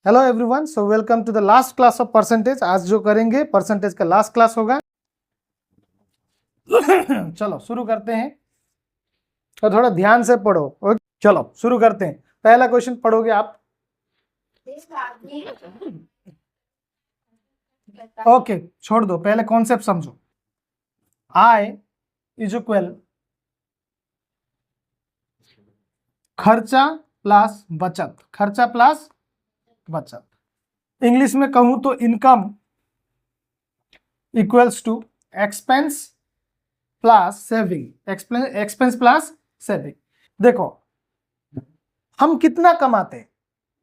Hello everyone, so welcome to the last class of percentage. आज जो करेंगे percentage का लास्ट क्लास होगा। चलो शुरू करते हैं, तो थोड़ा ध्यान से पढ़ो। ओके, चलो शुरू करते हैं। पहला क्वेश्चन पढ़ोगे आप। ओके, छोड़ दो, पहले कॉन्सेप्ट समझो। आय इज इक्वल खर्चा प्लस बचत, खर्चा प्लस बचत। इंग्लिश में कहूं तो income equals to expense plus saving, expense plus saving. देखो, हम कितना कमाते हैं,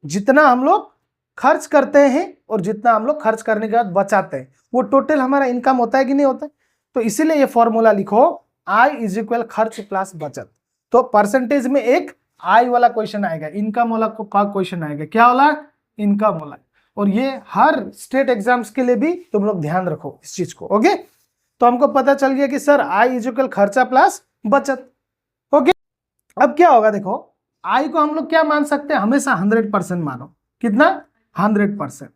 जितना हम लोग खर्च करते हैं और जितना हम लोग खर्च करने के बाद बचाते हैं, वो टोटल हमारा इनकम होता है कि नहीं होता है। तो इसीलिए ये फॉर्मूला लिखो, आय इज इक्वल खर्च प्लस बचत। तो परसेंटेज में एक आय वाला क्वेश्चन आएगा, इनकम वाला क्वेश्चन आएगा। क्या वाला? इनकम वाला। और ये हर स्टेट एग्जाम्स के लिए भी तुम लोग ध्यान रखो इस चीज को। ओके, तो हमको पता चल गया कि सर आय इज इक्वल खर्चा प्लस बचत। ओके, अब क्या होगा? देखो, आय को हम लोग क्या मान सकते हैं? हमेशा 100% मानो। कितना? 100%।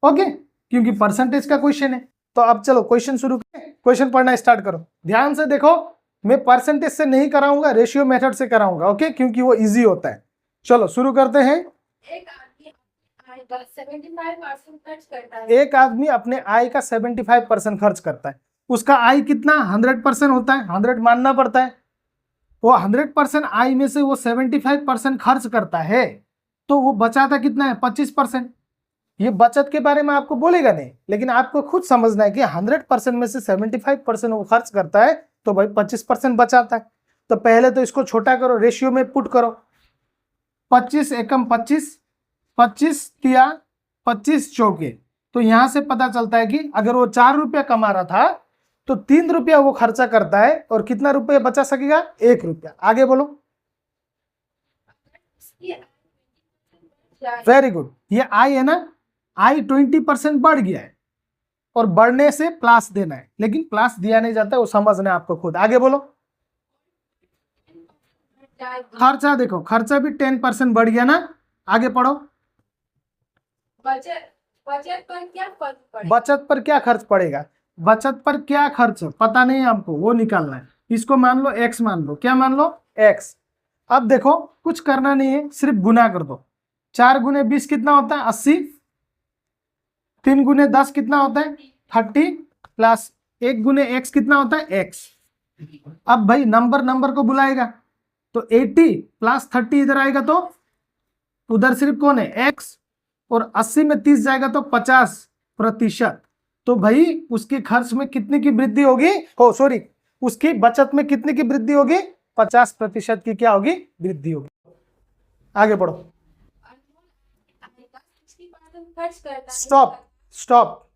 ओके, क्योंकि परसेंटेज का क्वेश्चन है। तो अब चलो क्वेश्चन शुरू करें, क्वेश्चन पढ़ना स्टार्ट करो। ध्यान से देखो, मैं परसेंटेज से नहीं कराऊंगा, रेशियो मेथड से कराऊंगा। ओके, क्योंकि वो इजी होता है। चलो शुरू करते हैं। एक आदमी अपने आय का 75% खर्च करता है। उसका आय कितना? 100% होता है, 100 मानना पड़ता है। वो 100% आय में से वो 75% खर्च करता है, तो वो बचाता कितना है? 25%। ये बचत के बारे में आपको बोलेगा नहीं, लेकिन आपको खुद समझना है कि 100% में से 75% वो खर्च करता है, तो भाई 25% बचाता है। तो पहले तो इसको छोटा करो, रेशियो में पुट करो। 25 एकम 25, 25 तिया 25 चौके। तो यहां से पता चलता है कि अगर वो 4 रुपया कमा रहा था तो 3 रुपया वो खर्चा करता है, और कितना रुपया बचा सकेगा? 1 रुपया। आगे बोलो। वेरी गुड, ये आय है ना, आय 20% बढ़ गया है, और बढ़ने से प्लस देना है, लेकिन प्लस दिया नहीं जाता, वो समझना है आपको खुद। आगे बोलो। खर्चा देखो, खर्चा भी 10% बढ़ गया ना। आगे पढ़ो। बचत पर क्या खर्च पड़ेगा? बचत पर क्या खर्च पड़ेगा? बचत पर क्या खर्च पता नहीं है हमको, वो निकालना है। इसको मान लो x, मान लो। क्या मान लो? x। अब देखो, कुछ करना नहीं है, सिर्फ गुना कर दो। 4 गुने 20 कितना होता है? 80। 3 गुने 10 कितना होता है? 30। प्लस 1 गुने x कितना होता है? x। अब भाई नंबर नंबर को बुलाएगा, तो 80 प्लस 30 इधर आएगा, तो उधर सिर्फ कौन है? x। और 80 में 30 जाएगा तो 50%। तो भाई उसके खर्च में कितने की वृद्धि होगी? हो सॉरी, उसकी बचत में कितने की वृद्धि होगी? 50% की क्या होगी? वृद्धि होगी। आगे बढ़ो। Stop stop.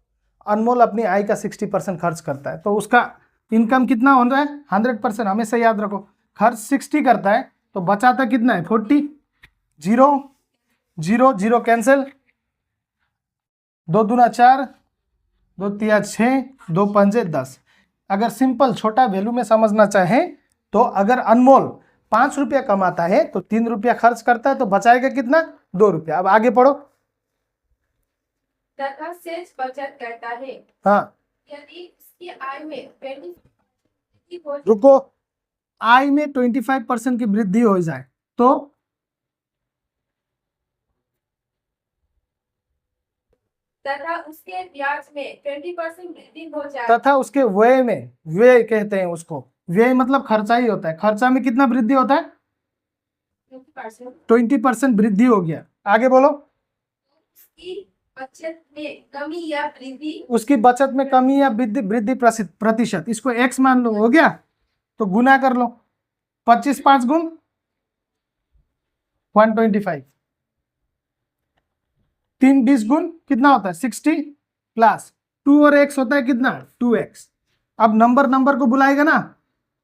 अनमोल अपनी आय का 60% खर्च करता है, तो उसका इनकम कितना हो रहा है? 100%। हमेशा याद रखो, खर्च 60 करता है तो बचाता कितना है? 40। 0 0 0 कैंसिल। 2 दूना 4, 2 तिया 6, 2 पंजे 10। अगर सिंपल छोटा वैल्यू में समझना चाहे तो अगर अनमोल 5 रुपया कमाता है तो 3 रुपया खर्च करता है, तो बचाएगा कितना? 2 रुपया। अब आगे पढ़ो। तथा शेष बचत करता है। हाँ, यदि उसकी आय में रुको, आय में 25% की वृद्धि हो जाए तो तथा उसके ब्याज में 20% वृद्धि हो जाए, तथा उसके व्यय में, व्यय कहते हैं उसको, व्यय मतलब खर्चा ही होता है। खर्चा में कितना वृद्धि होता है? 20% वृद्धि हो गया। आगे बोलो। बचत में कमी या वृद्धि, उसकी बचत में कमी या वृद्धि प्रतिशत, इसको x मान लो। हो गया, तो गुना कर लो। 25 5 गुण 125। 3 20 गुण कितना होता है? 60। प्लस 2 और x होता है कितना? 2x। अब नंबर नंबर को बुलाएगा ना,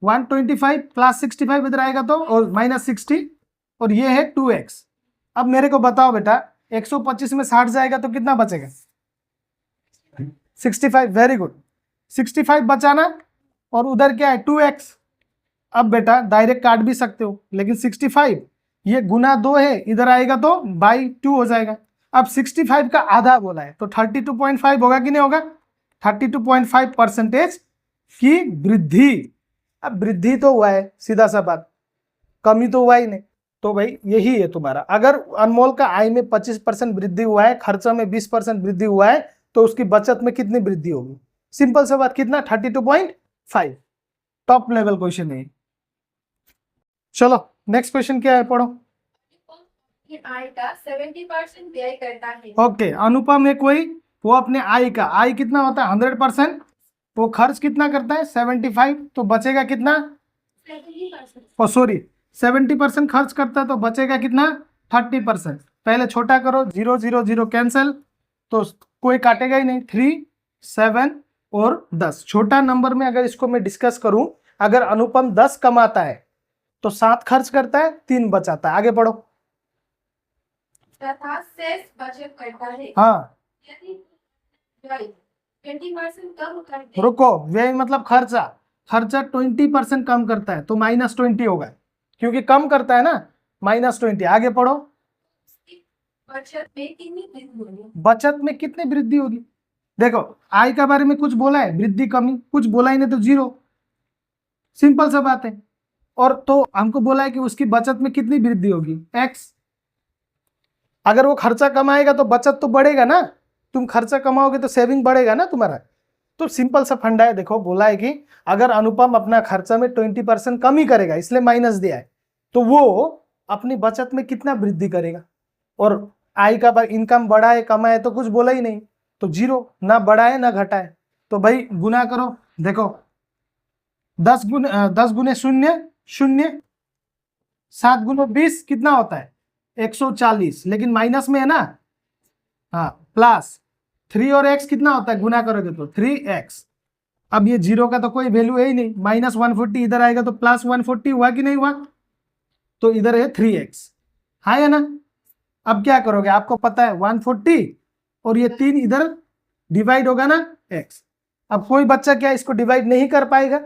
125 प्लस 65 इधर आएगा तो, और माइनस 60, और ये है 2x। अब मेरे को बताओ बेटा, 125 में 60 जाएगा तो कितना बचेगा? 65। वेरी गुड, 65 बचाना, और उधर क्या है? 2x। अब बेटा डायरेक्ट काट भी सकते हो, लेकिन 65 ये गुना 2 है, इधर आएगा तो बाई 2 हो जाएगा। अब 65 का आधा बोला है तो 32.5 होगा कि नहीं होगा? 32.5% की वृद्धि। अब वृद्धि तो हुआ है, सीधा सा बात, कमी तो हुआ ही नहीं। तो भाई यही है तुम्हारा। अगर अनमोल का आय में 25% वृद्धि हुआ है, खर्चा में 20% वृद्धि हुआ है, तो उसकी बचत में कितनी वृद्धि होगी? सिंपल सा बात, कितना? 32.5। टॉप लेवल क्वेश्चन है। चलो नेक्स्ट क्वेश्चन क्या है, पढ़ो। आय का 70% व्यय करता है। ओके, अनुपम है कोई, वो अपने आय का, आय कितना होता है? 100%, वो खर्च कितना करता है? 75, तो बचेगा कितना? 70%। ओ सॉरी, 70% खर्च करता है तो बचेगा कितना? 30%। पहले छोटा करो, 0 0 0 कैंसिल, तो कोई काटेगा ही नहीं। 3 7 और 10। छोटा नंबर में अगर इसको मैं डिस्कस करूं, अगर अनुपम 10 कमाता है तो 7 खर्च करता है, 3 बचाता है। आगे पढ़ो। तथा शेष बचत करता है। हाँ, यदि व्यय 20% कम कर दे। रुको, व्यय मतलब खर्चा, खर्चा 20% कम करता है तो -20 होगा, क्योंकि कम करता है ना, -20। आगे पढ़ो। बचत में कितनी वृद्धि होगी? बचत में कितनी वृद्धि होगी? देखो, आय के बारे में कुछ बोला है, वृद्धि कमी कुछ बोला ही नहीं, तो 0। सिंपल सा बात है। और तो हमको बोला है कि उसकी बचत में कितनी वृद्धि होगी? x। अगर वो खर्चा कमाएगा तो बचत तो बढ़ेगा ना, तुम खर्चा कमाओगे तो सेविंग बढ़ेगा ना तुम्हारा। तो सिंपल सा फंडा है। देखो, बोला है कि अगर अनुपम अपना खर्चा में 20% कम ही करेगा, इसलिए माइनस दिया है, तो वो अपनी बचत में कितना वृद्धि करेगा? और आय का इनकम बढ़ा है, कमा है, तो कुछ बोला ही नहीं, तो 0, ना बढ़ा है ना घटा है। तो भाई गुना करो। देखो, 10 गुने 0 0, 7 गुने 20 कितना होता है? 140, लेकिन माइनस में है ना। हाँ, प्लस 3 और x कितना होता है? गुना करोगे तो 3x। अब ये 0 का तो कोई वैल्यू है ही नहीं, -140 इधर आएगा तो +140 हुआ कि नहीं हुआ? तो इधर है 3x, हाँ या ना? अब क्या करोगे? आपको पता है 140 और ये 3 इधर डिवाइड होगा ना, x। अब कोई बच्चा क्या इसको डिवाइड नहीं कर पाएगा?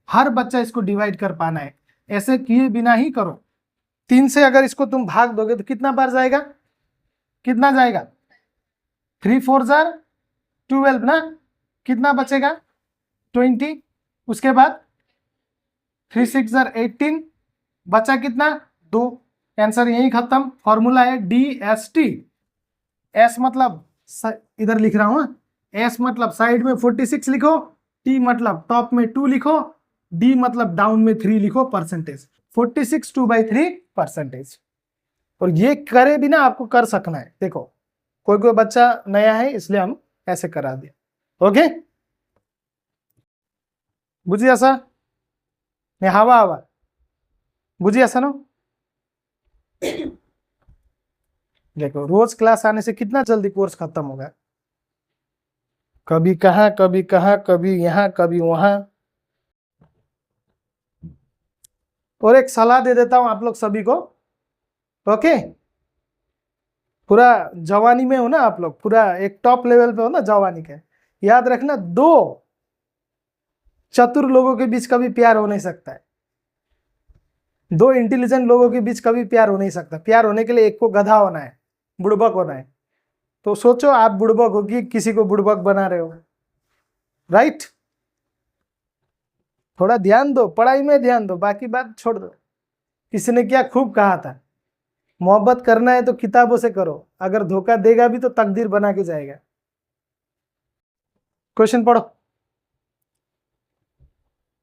हर बच्चा इसको डिवाइड कर पाना है, ऐसे किए बिना ही करो। 3 से अगर इसको तुम भाग दोगे तो कितना बार जाएगा? कितना जाएगा? 3 4 जार 12 ना, कितना बचेगा? 20। उसके बाद 3 6 जार 18, बचा कितना? 2। आंसर यही खत्म। फॉर्मूला है DST। S मतलब इधर लिख रहा हूं, S मतलब साइड में 46 लिखो, T मतलब टॉप में 2 लिखो, D मतलब डाउन में 3 लिखो, परसेंटेज। 46 2/3%। और ये करे बिना आपको कर सकना है। देखो, कोई कोई बच्चा नया है इसलिए हम ऐसे करा दिया। ओके, बुझी ऐसा नहीं? हवा हवा बुझी ऐसा ना। देखो, रोज क्लास आने से कितना जल्दी कोर्स खत्म होगा। कभी कहाँ कभी कहाँ, कभी यहाँ कभी वहां। और एक सलाह दे देता हूं आप लोग सभी को। ओके, पूरा जवानी में हो ना आप लोग, पूरा एक टॉप लेवल पे हो ना जवानी के, याद रखना, 2 चतुर लोगों के बीच कभी प्यार हो नहीं सकता है। 2 इंटेलिजेंट लोगों के बीच कभी प्यार हो नहीं सकता। प्यार होने के लिए एक को गधा होना है, बुड़बक होना है। तो सोचो, आप बुड़बक हो कि किसी को बुड़बक बना रहे हो, राइट? थोड़ा ध्यान दो, पढ़ाई में ध्यान दो, बाकी बात छोड़ दो। किसी ने क्या खूब कहा था, मोहब्बत करना है तो किताबों से करो, अगर धोखा देगा भी तो तकदीर बना के जाएगा। क्वेश्चन पढ़ो।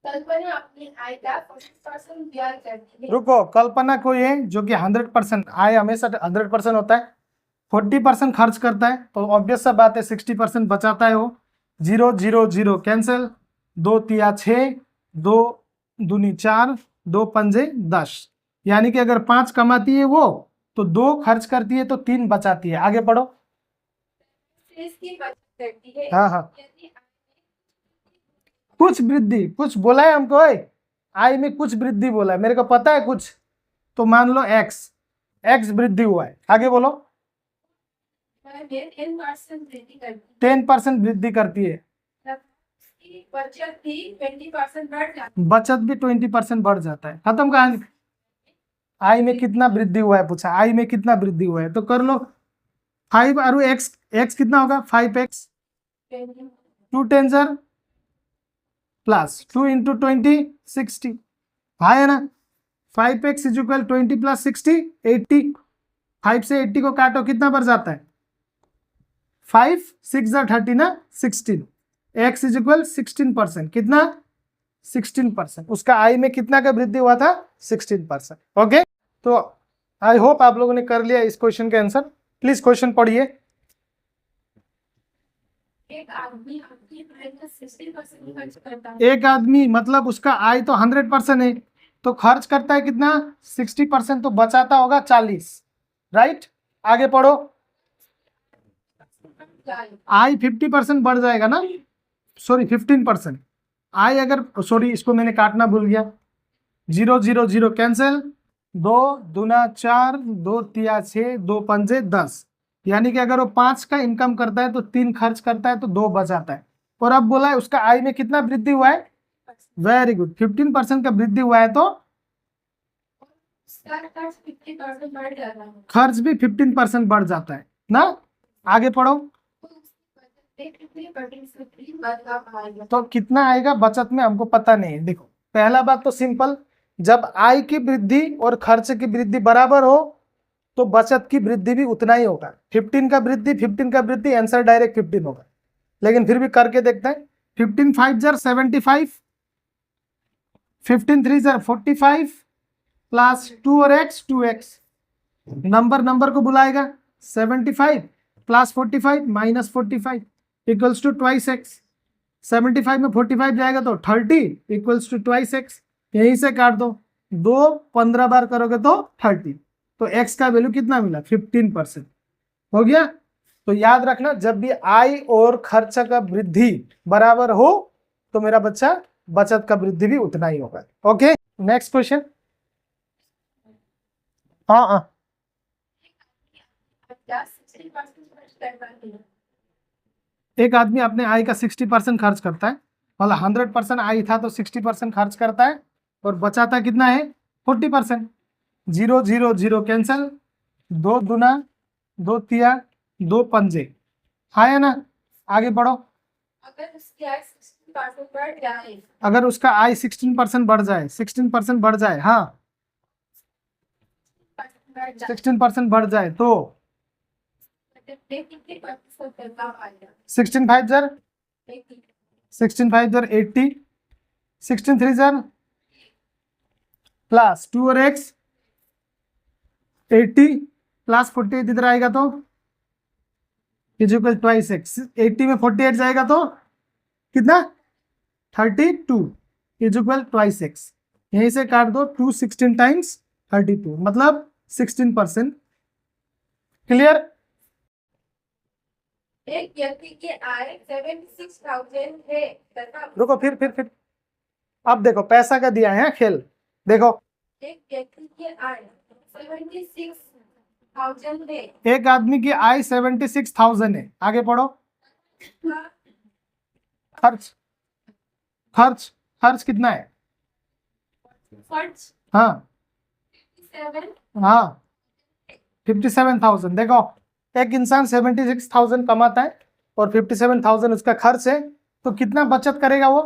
कल्पना अपनी आय का 40% व्यय करती है। रुको, कल्पना कोई है जो कि 100%, आय हमेशा 100% होता है, 40% खर्च करता है, तो ऑब्वियस सा बात है 60% बचाता है वो। 0 0 0 कैंसिल, 2 तिया 6, 2 दूनी 4, 2 पंजे 10। यानी कि अगर 5 कमाती है वो तो 2 खर्च करती है तो 3 बचाती है। आगे पढ़ो। शेष की बचत करती है। हाँ हाँ, यदि कुछ वृद्धि, कुछ बोला है हमको, आय में कुछ वृद्धि बोला है, मेरे को पता है कुछ, तो मान लो x वृद्धि हुआ है। आगे बोलो। 10% वृद्धि करती है, बचत भी 20% बढ़ जाती है। बचत भी 20% बढ़ जाता है। खत्म कहानी। आय में कितना वृद्धि हुआ है पूछा, आय में कितना वृद्धि हुआ है, तो कर लो 5 और एक्स, एक्स कितना होगा 5x, 2 10 सर प्लस 2 इंटू 20 60, हाँ है ना। 5x इज इक्वल 20 प्लस 60 80, 5 से 80 को काटो कितना बढ़ जाता है 5 6 30 ना 16, x इज इक्वल 16%, कितना 16%, उसका आई में कितना का वृद्धि हुआ था 16%। ओके, तो आई होप आप लोगों ने कर लिया इस क्वेश्चन का आंसर। प्लीज क्वेश्चन पढ़िए। एक आदमी अपनी आय का 60% खर्च करता है। एक आदमी मतलब उसका आय तो 100% है, तो खर्च करता है कितना 60%, तो बचाता होगा 40, राइट। आगे पढ़ो। आय 50% बढ़ जाएगा ना, सॉरी 15%। आय अगर, सॉरी इसको मैंने काटना भूल गया, 0 0 0 कैंसिल, 2 दूना 4, 2 तिया 6, 2 पंजे 10, यानी कि अगर वो 5 का इनकम करता है तो 3 खर्च करता है तो 2 बचाता है। और अब बोला है उसका आय में कितना वृद्धि हुआ है, वेरी गुड, 15% का वृद्धि हुआ है, तो उसका खर्च 50% बढ़ जाता है। खर्च भी 15% बढ़ जाता है ना। आगे पढ़ो। तो उसकी बचत में कितनी परसेंट बदलाव आएगा? तो कितना आएगा बचत में हमको पता नहीं है। देखो पहला बात तो सिंपल, जब आय की वृद्धि और खर्च की वृद्धि बराबर हो तो बचत की वृद्धि भी उतना ही होगा। 15 का वृद्धि 15 का वृद्धि, आंसर डायरेक्ट 15 होगा, लेकिन फिर भी करके देखते हैं। 15 5 जार 75, 15 3 जार 45 प्लस 2 और x 2x, नंबर को बुलाएगा 75 plus 45 minus 45 equals to twice x. 75 में 45 जाएगा तो 30 इक्वल्स टू ट्वाइस एक्स, यहीं से काट दो, 2 15 बार करोगे तो 30, तो x का वैल्यू कितना मिला 15%। हो गया। तो याद रखना जब भी आय और खर्च का वृद्धि बराबर हो तो मेरा बच्चा बचत का वृद्धि भी उतना ही होगा। Okay, next question. हाँ 60% खर्च करता है। एक आदमी अपने आय का 60% खर्च करता है, मतलब 100% आय था तो 60% खर्च करता है और बचाता कितना है 40%। 0 0 0 कैंसिल, 2 दूना 2 तिया 2 पंजे, हाँ है ना। आगे बढ़ो। अगर उसकी आय 60% बढ़ जाए, अगर उसका आय 16% बढ़ जाए, 16% बढ़ जाए, हाँ 16% बढ़ जाए तो 16 5 जार 16 5 जार 80, 16 3 जार प्लस 2 और x 80 प्लस 48 इधर आएगा तो इक्वल ट्वाइस एक्स। 80 में 48 जाएगा तो कितना 32 इक्वल ट्वाइस एक्स, यहीं से काट दो 2 16 टाइम्स 32 मतलब 16%। क्लियर। एक व्यक्ति की आय 76,000 है तथा रुको, फिर अब देखो पैसा का दिया है खेल। देखो एक व्यक्ति की आय 76,000 है। एक आदमी की आय 76,000 है, आगे पढ़ो। खर्च खर्च खर्च कितना है, खर्च हाँ 57 हाँ 57,000। देखो एक इंसान 76,000 कमाता है और 57,000 उसका खर्च है, तो कितना बचत करेगा वो,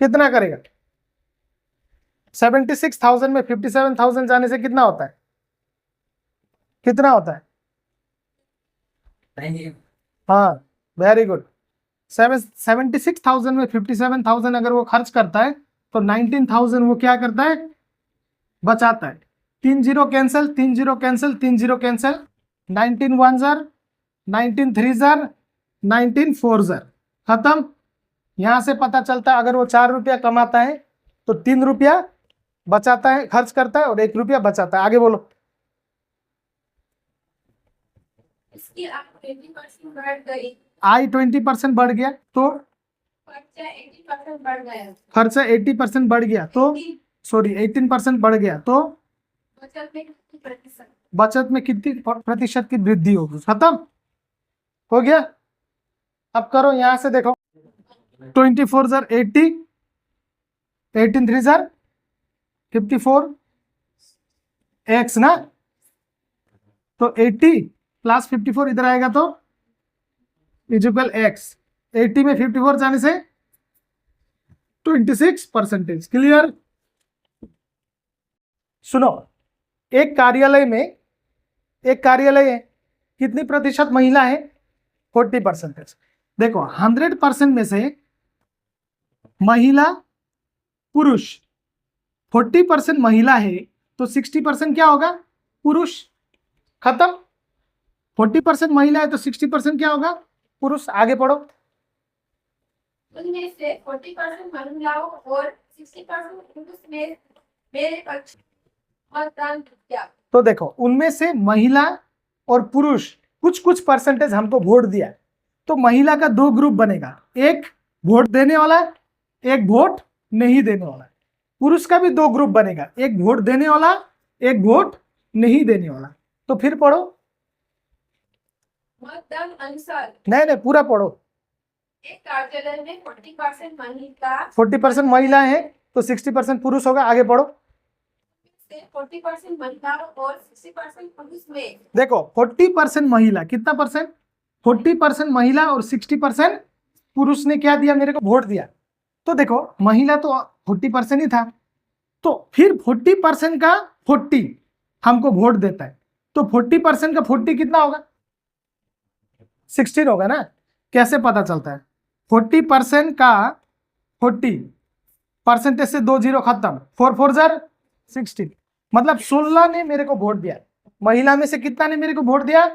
कितना करेगा 76,000 में 57,000 जाने से कितना होता है, कितना होता है, हाँ वेरी गुड। 76,000 में 57,000 अगर वो खर्च करता है तो 19,000 वो क्या करता है बचाता है। 3 0 cancel, 3 0 cancel, 3 0 cancel, 19 1 jar 19 3 jar 19 4 jar, खत्म। यहां से पता चलता है अगर वो 4 रुपया कमाता है तो 3 रुपया बचाता है, खर्च करता है, और 1 रुपया बचाता है। आगे बोलो। इसकी आय 20% बढ़ गई, आय 20% बढ़ गया तो खर्चा 80% बढ़ गया, खर्चा 80% बढ़ गया तो, सॉरी 18% बढ़ गया तो बचत में कितनी प्रतिशत? बचत में कितनी प्रतिशत की वृद्धि होगी, खत्म हो गया। अब करो यहां से देखो 24 जार 80, 18 3 जार 54 एक्स ना, तो 80 प्लस 54 इधर आएगा तो इज इक्वल एक्स। 80 में 54 जाने से 26%। क्लियर? सुनो, एक कार्यालय है, कितनी प्रतिशत महिला है? 40%। देखो 100% में से महिला पुरुष 40% महिला है तो 60% क्या होगा? पुरुष। खत्म। 40% महिला है तो 60% क्या होगा? पुरुष। आगे पढ़ो। उनमें से 40% महिलाओं और 60% पुरुष ने मेरे पक्ष मतदान किया। तो देखो उनमें से महिला और पुरुष कुछ कुछ परसेंटेज हमको वोट दिया, तो महिला का दो ग्रुप बनेगा, एक वोट देने वाला, एक वोट नहीं देने वाला। पुरुष का भी दो ग्रुप बनेगा, एक वोट देने वाला, एक वोट नहीं देने वाला। तो फिर पढ़ो। मतदान अनुसार नहीं पूरा पढ़ो। एक कार्यालय में 40% महिला 40% महिला है तो 60% पुरुष होगा। आगे पढ़ो। से 40% महिलाओं और 60% पुरुष में देखो 40% महिला, कितना परसेंट? 40% महिला और 60% पुरुष ने क्या दिया? मेरे को वोट दिया। तो देखो महिला तो 40% ही था, तो फिर 40% का 40 हमको वोट देता है, तो 40% का 40 कितना होगा? 16 होगा ना। कैसे पता चलता है? 40% का 40 परसेंटेज से 2 जीरो खत्म, 4 4 जार 16, मतलब 16 ने मेरे को वोट दिया। महिला में से कितना ने मेरे को वोट दिया?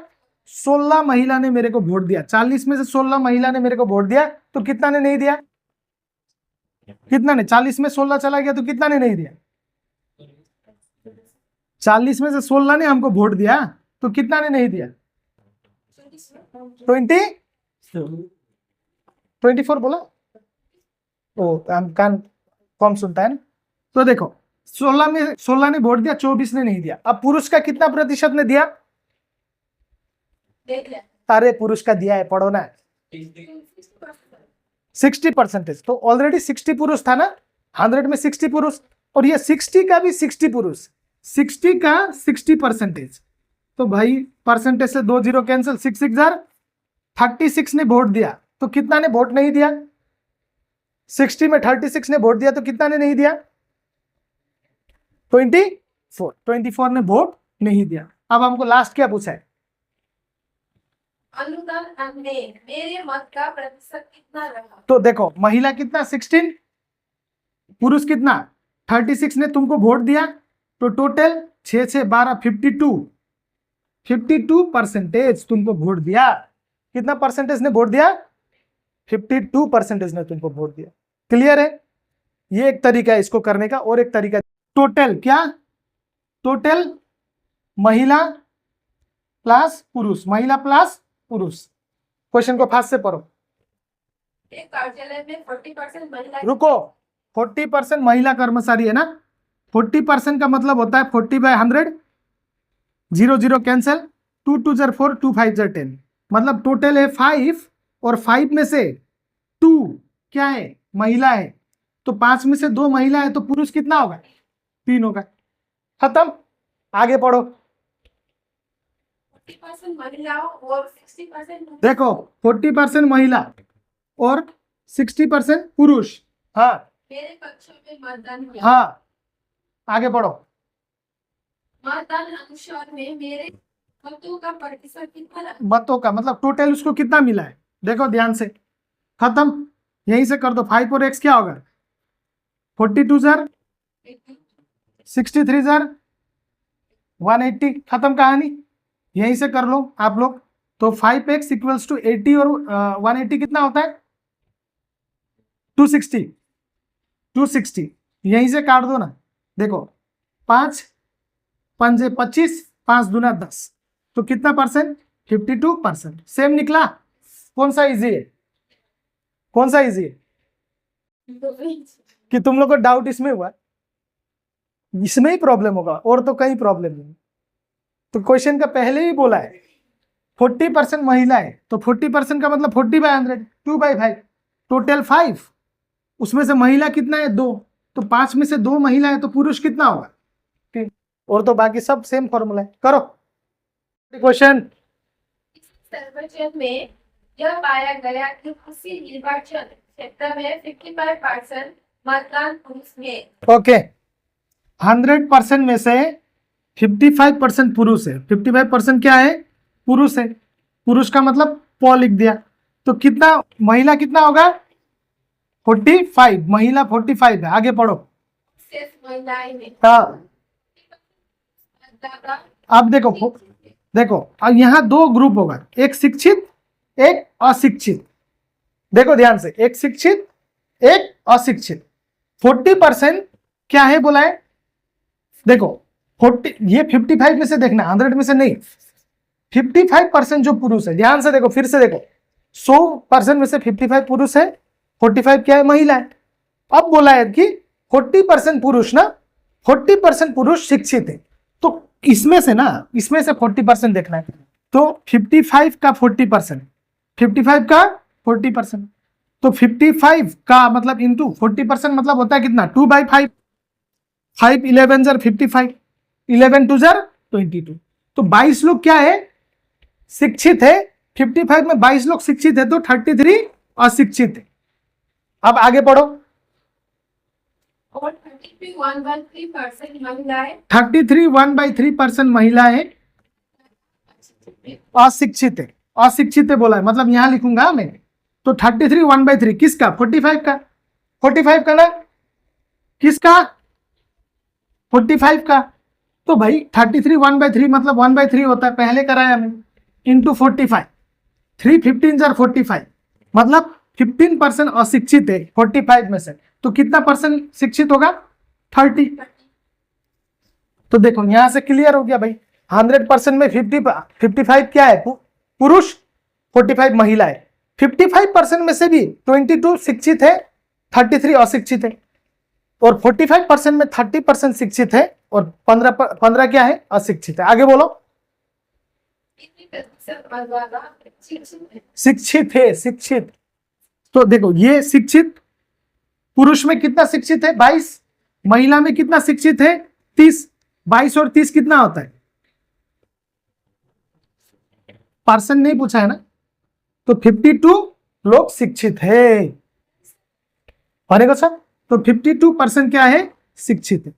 16 महिला ने मेरे को वोट दिया। 40 में से 16 महिला ने मेरे को वोट दिया, तो कितना ने नहीं दिया? कितना ने? 40 में 16 चला गया तो कितना ने नहीं दिया? 40 में से 16 ने हमको वोट दिया, तो कितना ने नहीं दिया? 24 बोला। ओ कान कम सुनता है ना। तो देखो 16 में 16 ने वोट दिया, 24 ने नहीं दिया। अब पुरुष का कितना प्रतिशत ने दिया? देख ले अरे पुरुष का दिया है, पढ़ो ना। 60%। तो ऑलरेडी 60 पुरुष था ना, 100 में 60 पुरुष, और ये 60 का भी 60 पुरुष, 60 का 60%। तो भाई परसेंटेज से 2 जीरो कैंसिल, 6 6 जार 36 ने वोट दिया, तो कितना ने वोट नहीं दिया? 60 में 36 ने वोट दिया, तो कितना ने नहीं दिया? 24 ने वोट नहीं दिया। अब हमको लास्ट क्या पूछा है? अनुदान में मेरे मत का प्रतिशत कितना रहा? तो देखो महिला कितना? 16, पुरुष कितना? 36 ने तुमको वोट दिया, तो टोटल 6 6 12 52% तुमको वोट दिया। कितना परसेंटेज ने वोट दिया? 52% ने तुमको वोट दिया। क्लियर है? ये एक तरीका है इसको करने का, और एक तरीका टोटल क्या? टोटल महिला प्लस पुरुष, महिला प्लस पुरुष। क्वेश्चन को फास्ट से पढ़ो। एक कार्यालय में 40% महिला रुको, 40% महिला कर्मचारी है ना। 40% का मतलब होता है 40/100, 0 0 कैंसिल, 2 2 जार 4, 2 5 जार 10, मतलब टोटल है 5, और 5 में से 2 क्या है? महिला है। तो 5 में से 2 महिला है, तो पुरुष कितना होगा? 3 होगा। खत्म। आगे पढ़ो। 40% महिलाओं और 60% देखो 40% महिला और 60% पुरुष। हाँ मेरे पक्ष में मतदान किया। हाँ, आगे पढ़ो। मतदान अनुसार में मेरे मतों का प्रतिशत कितना रहा? मतों का मतलब टोटल उसको कितना मिला है, देखो ध्यान से। खत्म। यहीं से कर दो। 5 और x क्या होगा? 42 जार 63 जार 180। खत्म कहानी। यहीं से कर लो आप लोग। तो 5x इक्वल्स टू 80 और 180 कितना होता है? 260। यहीं से काट दो ना। देखो 5 पंजे 25, 5 दूना 10, तो कितना परसेंट? 52%। सेम निकला। कौन सा इजी है? कौन सा इजी है? कि तुम लोग को डाउट इसमें हुआ? इसमें ही प्रॉब्लम होगा, और तो कहीं प्रॉब्लम नहीं। तो क्वेश्चन का पहले ही बोला है 40% महिला है, तो 40% का मतलब 40/100, 2/5, टोटल 5, उसमें से महिला कितना है? 2, तो 5 में से 2 महिला है, तो पुरुष कितना होगा? 3। और तो बाकी सब सेम फॉर्मूला है। करो क्वेश्चन। सर्वेक्षण में यह पाया गया कि किसी निर्वाचन क्षेत्र में 55% मतदान पुरुष में। ओके, 100% में से 55% पुरुष है। 55% क्या है? पुरुष है। पुरुष का मतलब प लिख दिया, तो कितना महिला कितना होगा? 45। महिला 45 है। आगे पढ़ो। शेष महिलाएं में हाँ, मतदाता अब देखो अब यहाँ दो ग्रुप होगा, एक शिक्षित एक अशिक्षित। देखो ध्यान से, एक शिक्षित एक अशिक्षित। 40% क्या है बोला है? देखो 40, ये 55 में से देखना, 100 में से नहीं। 55% जो पुरुष है, ध्यान से देखो, फिर से देखो, 100% में से 55 पुरुष है, 45 क्या है? महिला है। अब बोला है कि 40% पुरुष ना, 40% पुरुष शिक्षित है, तो इसमें से 40% देखना है। तो 55 का 40%, 55 का 40%, तो 55 का मतलब इंटू 40% मतलब होता है कितना? 2/5। 5 11 जार 55, 11 2 जार 22। तो 22 लोग क्या है? शिक्षित है। 55 में 22 लोग शिक्षित है, तो 33 अशिक्षित है। अब आगे पढ़ो। और 33 1/3% महिलाएं 33 1/3% महिलाएं अशिक्षित है। अशिक्षित है बोला है, मतलब यहां लिखूंगा मैं। तो 33 1/3 किसका? 45 का। 45 का ना, किसका? 45 का। तो भाई 33 1/3 मतलब 1/3 होता है, पहले कराया मैं, इंटू 45। 3 15 जार 45, मतलब 15% अशिक्षित है 45 में से, तो कितना परसेंट शिक्षित होगा? 30। तो देखो यहां से क्लियर हो गया भाई। 100% में 55 क्या है? पुरुष, 45 महिला है। 55% में से भी 22 शिक्षित है, 33 अशिक्षित है, और 45% में 30% शिक्षित है और 15 क्या है? अशिक्षित है। आगे बोलो। 30% मतदाता शिक्षित है। शिक्षित है, शिक्षित। तो देखो ये शिक्षित, पुरुष में कितना शिक्षित है? 22। महिला में कितना शिक्षित है? 30। 22 और 30 कितना होता है? परसेंट नहीं पूछा है ना, तो 52 लोग शिक्षित है। तो 52% क्या है? शिक्षित है।